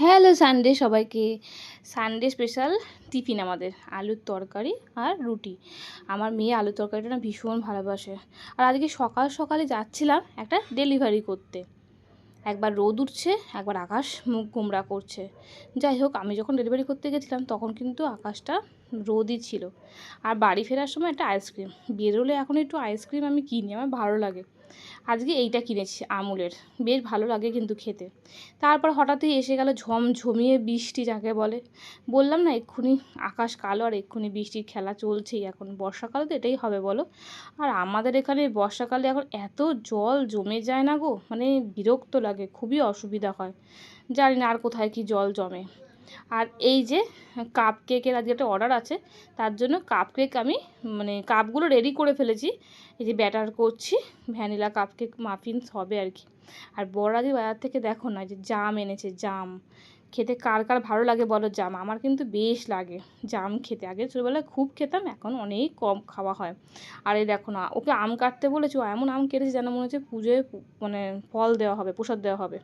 Hello Sunday সবাইকে। Sunday special tiffin আমাদের আলুর তরকারি আর রুটি। আমার মেয়ে আলুর তরকারিটা না ভীষণ ভালোবাসে। আর আজকে সকাল সকালে যাচ্ছিলাম একটা ডেলিভারি করতে। একবার রোদ উঠছে, একবার আকাশ মুখ গোমড়া করছে। যাই হোক, আমি যখন ডেলিভারি করতে গেছিলাম তখন কিন্তু আকাশটা রোদই ছিল। আর বাড়ি ফেরার সময় একটা আইসক্রিম বেরোলে, এখন একটু আইসক্রিম আমি কিনি, আমার ভালো লাগে। আজকে এইটা কিনেছি আমুলের, বেশ ভালো লাগে কিন্তু খেতে। তারপর হঠাৎই এসে গেল ঝমঝমিয়ে বৃষ্টি, যাকে বলে। বললাম না এক্ষুনি আকাশ কালো আর এক্ষুনি বৃষ্টির খেলা চলছেই। এখন বর্ষাকালে তো এটাই হবে বলো। আর আমাদের এখানে বর্ষাকালে এখন এত জল জমে যায় না গো, মানে বিরক্ত লাগে, খুবই অসুবিধা হয়। জানি না আর কোথায় কি জল জমে। আর এই যে কাপ কেকের আজকে একটা অর্ডার আছে, তার জন্য কাপ কেক আমি মানে কাপগুলো রেডি করে ফেলেছি। এই যে ব্যাটার করছি, ভ্যানিলা কাপ কেক মাফিনস হবে আর কি। আর বড়রাজি বাজার থেকে দেখো না যে জাম এনেছে, জাম খেতে কার কার ভালো লাগে বলো জাম? আমার কিন্তু বেশ লাগে জাম খেতে। আগে ছোটোবেলায় খুব খেতাম, এখন অনেক কম খাওয়া হয়। আর এই দেখো না, ওকে আম কাটতে বলেছি, ও এমন আম কেটেছে যেন মনে হচ্ছে পুজোয় মানে ফল দেওয়া হবে, প্রসাদ দেওয়া হবে।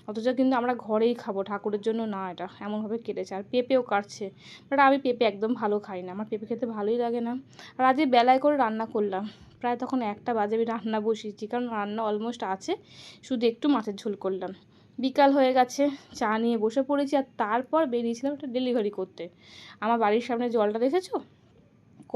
অথচ কিন্তু আমরা ঘরেই খাবো, ঠাকুরের জন্য না, এটা এমনভাবে কেটেছে। আর পেঁপেও কাটছে, বাট আমি পেঁপে একদম ভালো খাই না, আমার পেঁপে খেতে ভালোই লাগে না। আর আজকে বেলায় করে রান্না করলাম, প্রায় তখন 1টা বাজে আমি রান্না বসিয়েছি, কারণ রান্না অলমোস্ট আছে, শুধু একটু মাছের ঝোল করলাম। বিকাল হয়ে গেছে, চা নিয়ে বসে পড়েছি। আর তারপর বেরিয়েছিলাম একটা ডেলিভারি করতে। আমার বাড়ির সামনে জলটা দেখেছো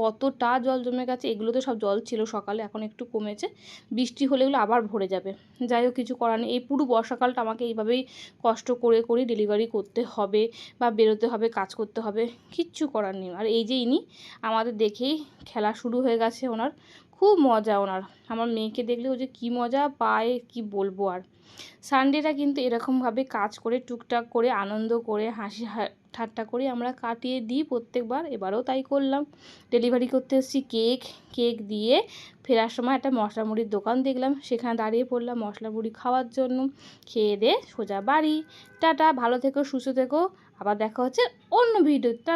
কতটা জল জমে গেছে? এগুলো তো সব জল ছিল সকালে, এখন একটু কমেছে। বৃষ্টি হলে এগুলো আবার ভরে যাবে। যাই হোক, কিছু করার নেই। এই পুরো বর্ষাকালটা আমাকে এইভাবেই কষ্ট করে করে ডেলিভারি করতে হবে, বা বেরোতে হবে, কাজ করতে হবে, কিচ্ছু করার নেই। আর এই যে ইনি আমাদের দেখেই খেলা শুরু হয়ে গেছে ওনার, খুব মজা ওনার। আমার মেয়েকে দেখলে ও যে কী মজা পায় কি বলবো আর। সানডেটা কিন্তু এরকমভাবে কাজ করে, টুকটাক করে, আনন্দ করে, হাসি ঠাট্টা করে আমরা কাটিয়ে দিই প্রত্যেকবার। এবারেও তাই করলাম। ডেলিভারি করতে এসেছি কেক, কেক দিয়ে ফেরার সময় একটা মশলা মুড়ির দোকান দেখলাম, সেখানে দাঁড়িয়ে পড়লাম মশলা মুড়ি খাওয়ার জন্য। খেয়ে দিয়ে সোজা বাড়ি। টাটা, ভালো থেকো, সুস্থ থেকো। আবার দেখা হচ্ছে অন্য ভিডিওতে।